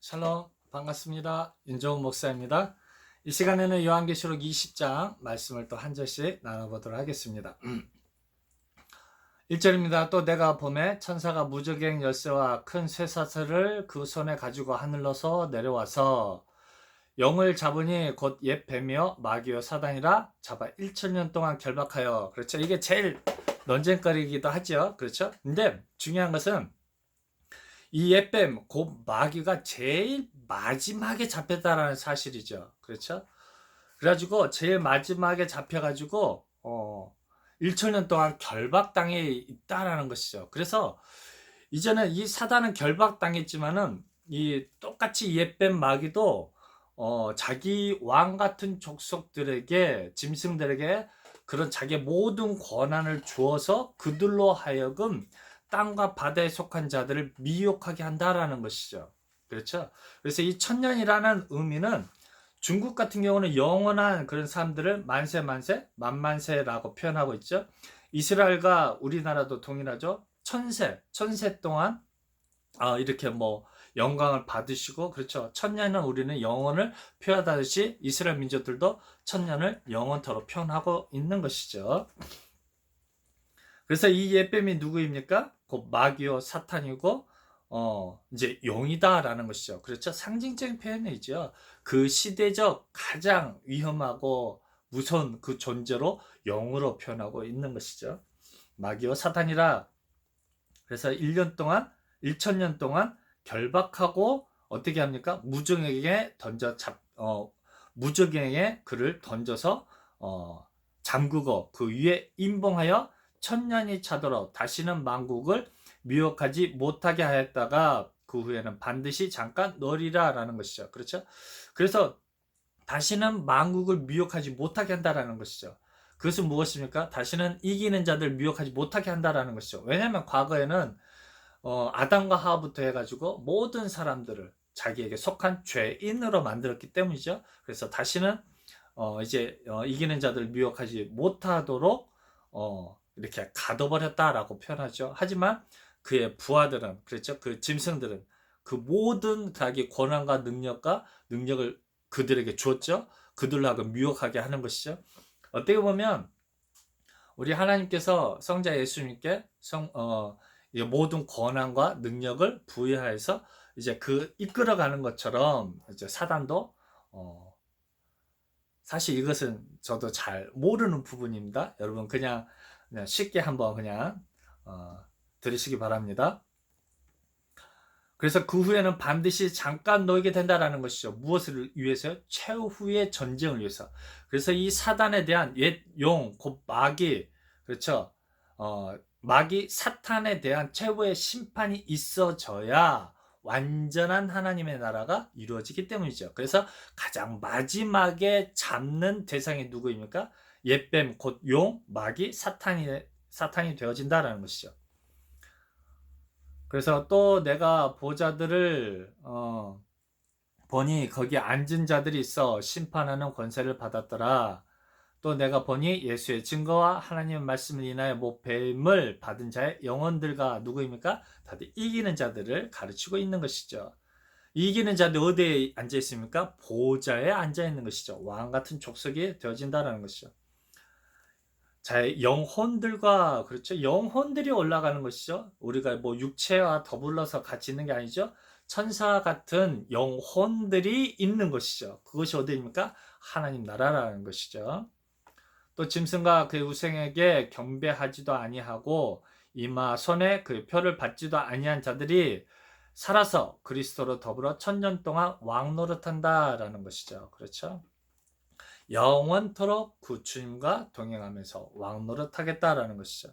샬롬 반갑습니다. 윤정훈 목사입니다. 이 시간에는 요한계시록 20장 말씀을 또 한 절씩 나눠보도록 하겠습니다. 1절입니다. 또 내가 봄에 천사가 무저갱 열쇠와 큰 쇠사슬을 그 손에 가지고 하늘로서 내려와서 영을 잡으니 곧 옛 뱀이요 마귀요 사단이라 잡아 1천년 동안 결박하여. 그렇죠. 이게 제일 논쟁거리이기도 하죠. 그렇죠. 근데 중요한 것은 이 옛뱀, 곧 마귀가 제일 마지막에 잡혔다라는 사실이죠. 그렇죠? 그래가지고 제일 마지막에 잡혀가지고 1천년 동안 결박당해 있다라는 것이죠. 그래서 이제는 이 사단은 결박당했지만은 이 똑같이 옛뱀 마귀도 자기 왕 같은 족속들에게, 짐승들에게 그런 자기의 모든 권한을 주어서 그들로 하여금 땅과 바다에 속한 자들을 미혹하게 한다라는 것이죠. 그렇죠? 그래서 이 천년이라는 의미는 중국 같은 경우는 영원한 그런 사람들을 만세 만세, 만만세라고 표현하고 있죠. 이스라엘과 우리나라도 동일하죠. 천세 동안 이렇게 뭐 영광을 받으시고, 그렇죠. 천년은 우리는 영원을 표현하듯이 이스라엘 민족들도 천년을 영원토록 표현하고 있는 것이죠. 그래서 이 옛뱀이 누구입니까? 곧 마귀요 사탄이고 이제 용이다라는 것이죠. 그렇죠? 상징적인 표현이죠. 그 시대적 가장 위험하고 무서운 그 존재로 영으로 표현하고 있는 것이죠. 마귀요 사탄이라. 그래서 1년 동안 1천년 동안 결박하고 어떻게 합니까? 무적에게 그를 던져서 잠그고 그 위에 임봉하여 천년이 차도록 다시는 만국을 미혹하지 못하게 하였다가 그 후에는 반드시 잠깐 너리라라는 것이죠. 그렇죠? 그래서 다시는 만국을 미혹하지 못하게 한다라는 것이죠. 그것은 무엇입니까? 다시는 이기는 자들 미혹하지 못하게 한다라는 것이죠. 왜냐하면 과거에는 아담과 하와부터 해가지고 모든 사람들을 자기에게 속한 죄인으로 만들었기 때문이죠. 그래서 다시는 이제 이기는 자들 미혹하지 못하도록 이렇게 가둬버렸다라고 표현하죠. 하지만 그의 부하들은, 그렇죠. 그 짐승들은 그 모든 자기 권한과 능력을 그들에게 주었죠. 그들로 하여금 미혹하게 하는 것이죠. 어떻게 보면 우리 하나님께서 성자 예수님께 모든 권한과 능력을 부여해서 이제 그 이끌어가는 것처럼 이제 사단도 사실 이것은 저도 잘 모르는 부분입니다. 여러분 그냥 쉽게 한번 그냥 들으시기 바랍니다. 그래서 그 후에는 반드시 잠깐 놓이게 된다라는 것이죠. 무엇을 위해서요? 최후의 전쟁을 위해서. 그래서 이 사단에 대한 옛 용, 곧 마귀, 그렇죠? 마귀 사탄에 대한 최후의 심판이 있어져야 완전한 하나님의 나라가 이루어지기 때문이죠. 그래서 가장 마지막에 잡는 대상이 누구입니까? 옛뱀, 곧 용, 마귀, 사탄이 되어진다라는 것이죠. 그래서 또 내가 보자들을 보니 거기 앉은 자들이 있어 심판하는 권세를 받았더라. 또 내가 보니 예수의 증거와 하나님의 말씀을 인하여 뱀을 받은 자의 영혼들과 누구입니까? 다들 이기는 자들을 가르치고 있는 것이죠. 이기는 자들 어디에 앉아 있습니까? 보좌에 앉아 있는 것이죠. 왕 같은 족속이 되어진다라는 것이죠. 자, 영혼들과, 그렇죠. 영혼들이 올라가는 것이죠. 우리가 뭐 육체와 더불어서 같이 있는 게 아니죠. 천사 같은 영혼들이 있는 것이죠. 그것이 어디입니까? 하나님 나라라는 것이죠. 또 짐승과 그의 우생에게 경배하지도 아니하고 이마 손에 그 표를 받지도 아니한 자들이 살아서 그리스도로 더불어 천년 동안 왕노릇한다라는 것이죠. 그렇죠. 영원토록 그 주님과 동행하면서 왕노릇하겠다라는 것이죠.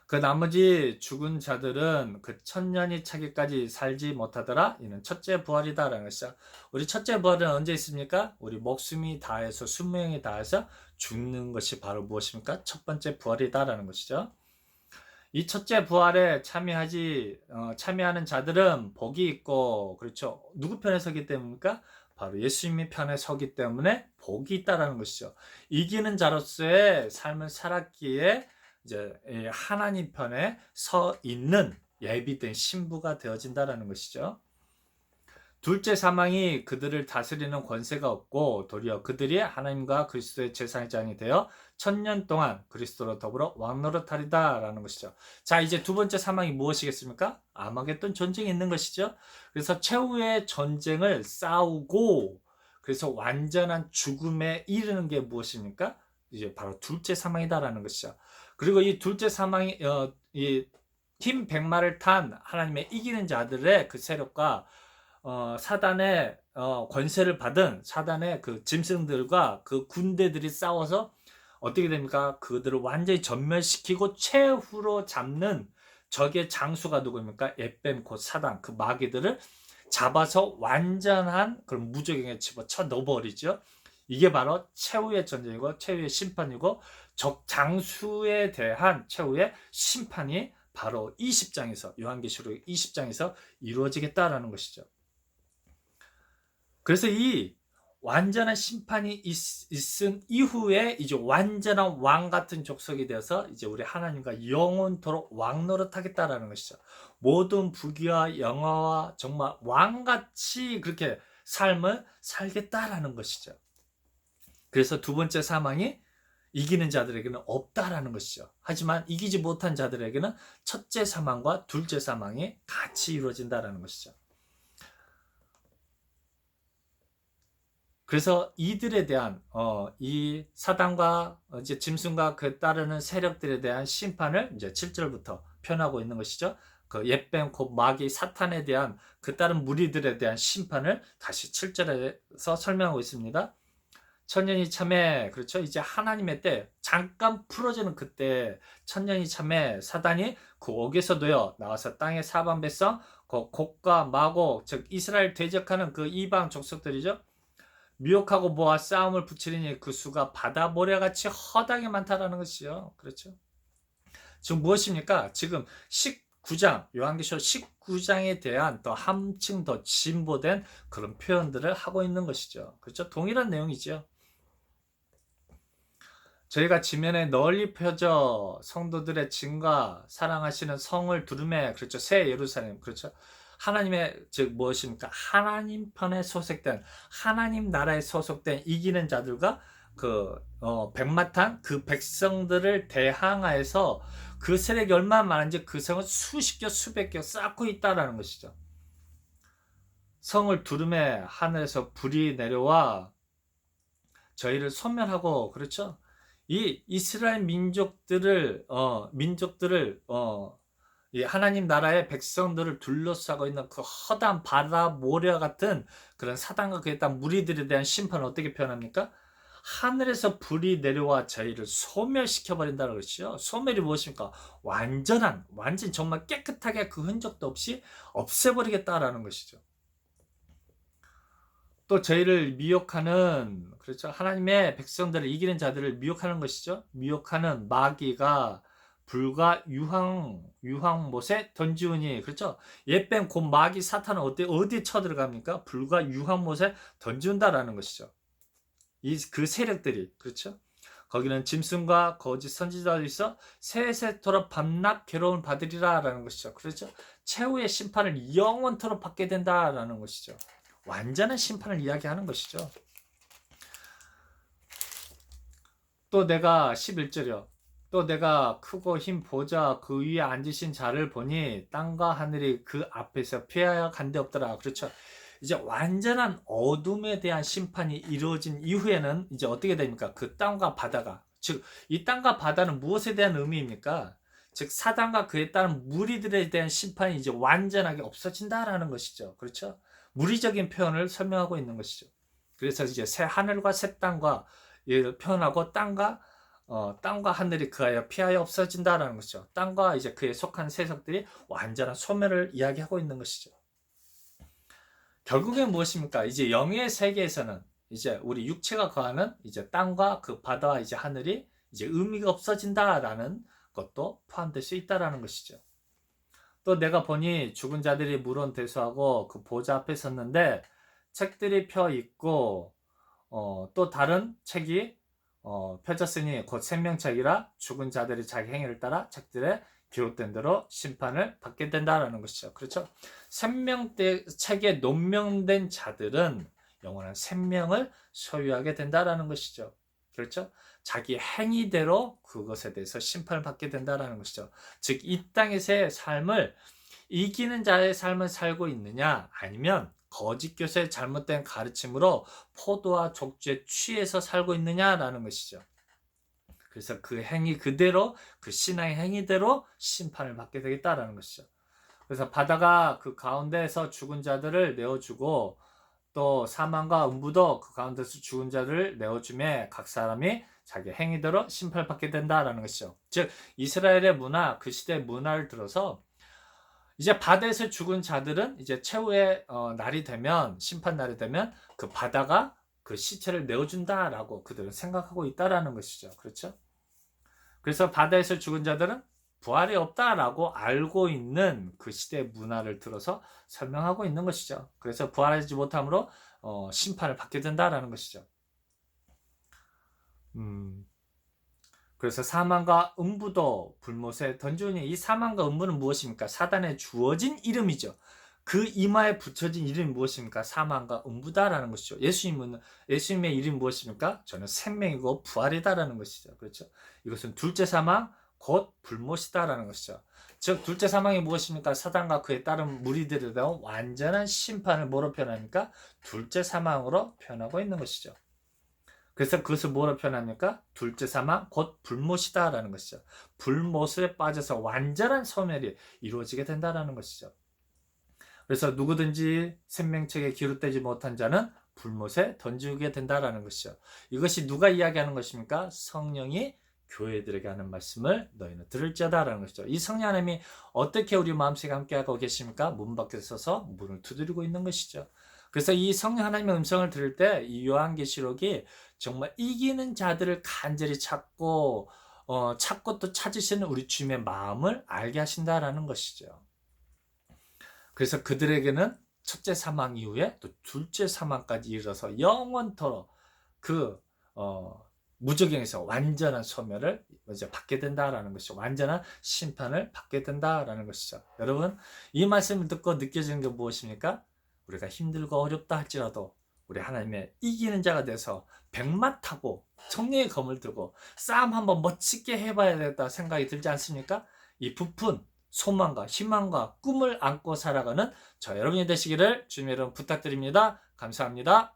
그 나머지 죽은 자들은 그 천년이 차기까지 살지 못하더라. 이는 첫째 부활이다라는 것이죠. 우리 첫째 부활은 언제 있습니까? 우리 목숨이 다해서 수명이 다해서 죽는 것이 바로 무엇입니까? 첫 번째 부활이다라는 것이죠. 이 첫째 부활에 참여하는 자들은 복이 있고, 그렇죠. 누구 편에 서기 때문입니까? 바로 예수님의 편에 서기 때문에 복이 있다라는 것이죠. 이기는 자로서의 삶을 살았기에 이제 하나님 편에 서 있는 예비된 신부가 되어진다라는 것이죠. 둘째 사망이 그들을 다스리는 권세가 없고 도리어 그들이 하나님과 그리스도의 제사장이 되어 1000년 동안 그리스도로 더불어 왕노릇하리다 라는 것이죠. 자, 이제 두 번째 사망이 무엇이겠습니까? 아마겟돈 전쟁이 있는 것이죠. 그래서 최후의 전쟁을 싸우고 그래서 완전한 죽음에 이르는 게 무엇입니까? 이제 바로 둘째 사망이다라는 것이죠. 그리고 이 둘째 사망이 이흰 백마를 탄 하나님의 이기는 자들의 그 세력과 사단의 권세를 받은 사단의 그 짐승들과 그 군대들이 싸워서 어떻게 됩니까? 그들을 완전히 전멸시키고 최후로 잡는 적의 장수가 누구입니까? 에뱀 곧 사단 그 마귀들을 잡아서 완전한 그런 무적행에 집어쳐 넣어버리죠. 이게 바로 최후의 전쟁이고 최후의 심판이고 적 장수에 대한 최후의 심판이 바로 20장에서 요한계시록 20장에서 이루어지겠다라는 것이죠. 그래서 이 완전한 심판이 있은 이후에 이제 완전한 왕 같은 족속이 되어서 이제 우리 하나님과 영원토록 왕노릇하겠다라는 것이죠. 모든 부귀와 영화와 정말 왕같이 그렇게 삶을 살겠다라는 것이죠. 그래서 두 번째 사망이 이기는 자들에게는 없다라는 것이죠. 하지만 이기지 못한 자들에게는 첫째 사망과 둘째 사망이 같이 이루어진다라는 것이죠. 그래서 이들에 대한 이 사단과 이제 짐승과 그 따르는 세력들에 대한 심판을 이제 7절부터 표현하고 있는 것이죠. 그 옛뱀 곧 마귀 사탄에 대한 그 다른 무리들에 대한 심판을 다시 7절에서 설명하고 있습니다. 천년이 참에 그렇죠. 이제 하나님의 때 잠깐 풀어지는 그때 천년이 참에 사단이 그 옥에서도요 나와서 땅의 사방 백성 그 곡과 마곡 즉 이스라엘 대적하는 그 이방 족속들이죠. 미혹하고 모아 싸움을 붙이리니 그 수가 바다 모래같이 허다하게 많다라는 것이요. 그렇죠. 지금 무엇입니까? 지금 19장 요한계시록 19장에 대한 더 한층 더 진보된 그런 표현들을 하고 있는 것이죠. 그렇죠. 동일한 내용이죠. 저희가 지면에 널리 펴져 성도들의 증과 사랑하시는 성을 두루매 그렇죠. 새 예루살렘 그렇죠. 하나님의 즉 무엇입니까? 하나님 편에 소속된 하나님 나라에 소속된 이기는 자들과 그 백마탄 그 백성들을 대항하여서 그 세력이 얼마나 많은지 그 성을 수십 개 수백 개 쌓고 있다라는 것이죠. 성을 두루매 하늘에서 불이 내려와 저희를 소멸하고 그렇죠. 이 이스라엘 민족들을 이 하나님 나라의 백성들을 둘러싸고 있는 그 허다한 바다 모래 같은 그런 사단과 그에 따른 무리들에 대한 심판을 어떻게 표현합니까? 하늘에서 불이 내려와 저희를 소멸시켜 버린다는 것이죠. 소멸이 무엇입니까? 완전 정말 깨끗하게 그 흔적도 없이 없애버리겠다라는 것이죠. 또 저희를 미혹하는 그렇죠. 하나님의 백성들을 이기는 자들을 미혹하는 것이죠. 미혹하는 마귀가 불과 유황못에 던지우니 그렇죠. 옛뱀 곧 마귀 사탄은 어디에 쳐들어갑니까? 불과 유황못에 던지운다라는 것이죠. 그 세력들이 그렇죠. 거기는 짐승과 거짓 선지자들이 있어 세세토록 밤낮 괴로움을 받으리라라는 것이죠. 그렇죠. 최후의 심판을 영원토록 받게 된다라는 것이죠. 완전한 심판을 이야기하는 것이죠. 또 내가 11절이요. 또 내가 크고 흰 보좌 그 위에 앉으신 자를 보니 땅과 하늘이 그 앞에서 피하여 간데 없더라. 그렇죠. 이제 완전한 어둠에 대한 심판이 이루어진 이후에는 이제 어떻게 됩니까? 그 땅과 바다가 즉 이 땅과 바다는 무엇에 대한 의미입니까? 즉 사단과 그에 따른 무리들에 대한 심판이 이제 완전하게 없어진다라는 것이죠. 그렇죠? 무리적인 표현을 설명하고 있는 것이죠. 그래서 이제 새 하늘과 새 땅과 표현하고 땅과 하늘이 그하여 피하여 없어진다라는 것이죠. 땅과 이제 그에 속한 세속들이 완전한 소멸을 이야기하고 있는 것이죠. 결국엔 무엇입니까? 이제 영의 세계에서는 이제 우리 육체가 거하는 이제 땅과 그 바다와 이제 하늘이 이제 의미가 없어진다라는 것도 포함될 수 있다라는 것이죠. 또 내가 보니 죽은 자들이 물론 대수하고 그 보좌 앞에 섰는데 책들이 펴 있고 또 다른 책이 펴졌으니 곧 생명책이라 죽은 자들이 자기 행위를 따라 책들에 기록된 대로 심판을 받게 된다라는 것이죠. 그렇죠? 생명대 책에 논명된 자들은 영원한 생명을 소유하게 된다라는 것이죠. 그렇죠? 자기 행위대로 그것에 대해서 심판을 받게 된다라는 것이죠. 즉, 이 땅에서의 삶을 이기는 자의 삶을 살고 있느냐, 아니면 거짓 교사의 잘못된 가르침으로 포도와 족주에 취해서 살고 있느냐라는 것이죠. 그래서 그 행위 그대로, 그 신앙의 행위대로 심판을 받게 되겠다라는 것이죠. 그래서 바다가 그 가운데에서 죽은 자들을 내어주고, 또 사망과 음부도 그 가운데서 죽은 자들을 내어주매 각 사람이 자기 행위대로 심판을 받게 된다라는 것이죠. 즉, 이스라엘의 문화, 그 시대의 문화를 들어서 이제 바다에서 죽은 자들은 이제 최후의 날이 되면, 심판 날이 되면 그 바다가 그 시체를 내어준다라고 그들은 생각하고 있다라는 것이죠. 그렇죠? 그래서 바다에서 죽은 자들은 부활이 없다라고 알고 있는 그 시대의 문화를 들어서 설명하고 있는 것이죠. 그래서 부활하지 못함으로 심판을 받게 된다라는 것이죠. 그래서 사망과 음부도 불못에 던지니, 이 사망과 음부는 무엇입니까? 사단에 주어진 이름이죠. 그 이마에 붙여진 이름이 무엇입니까? 사망과 음부다라는 것이죠. 예수님의 이름이 무엇입니까? 저는 생명이고 부활이다라는 것이죠. 그렇죠? 이것은 둘째 사망, 곧 불못이다라는 것이죠. 즉, 둘째 사망이 무엇입니까? 사단과 그에 따른 무리들에 대한 완전한 심판을 뭐로 표현합니까? 둘째 사망으로 표현하고 있는 것이죠. 그래서 그것을 뭐로 표현합니까? 둘째 사망, 곧 불못이다라는 것이죠. 불못에 빠져서 완전한 소멸이 이루어지게 된다라는 것이죠. 그래서 누구든지 생명책에 기록되지 못한 자는 불못에 던지게 된다라는 것이죠. 이것이 누가 이야기하는 것입니까? 성령이 교회들에게 하는 말씀을 너희는 들을지어다라는 것이죠. 이 성령 하나님이 어떻게 우리 마음속에 함께하고 계십니까? 문 밖에 서서 문을 두드리고 있는 것이죠. 그래서 이 성령 하나님의 음성을 들을 때 이 요한계시록이 정말 이기는 자들을 간절히 찾고 또 찾으시는 우리 주님의 마음을 알게 하신다라는 것이죠. 그래서 그들에게는 첫째 사망 이후에 또 둘째 사망까지 이르러서 영원토록 그 무저갱에서 완전한 소멸을 이제 받게 된다라는 것이죠. 완전한 심판을 받게 된다라는 것이죠. 여러분, 이 말씀을 듣고 느껴지는 게 무엇입니까? 우리가 힘들고 어렵다 할지라도 우리 하나님의 이기는 자가 돼서 백마 타고 성령의 검을 들고 싸움 한번 멋지게 해봐야 되겠다 생각이 들지 않습니까? 이 부푼 소망과 희망과 꿈을 안고 살아가는 저 여러분이 되시기를 주님의 이름 부탁드립니다. 감사합니다.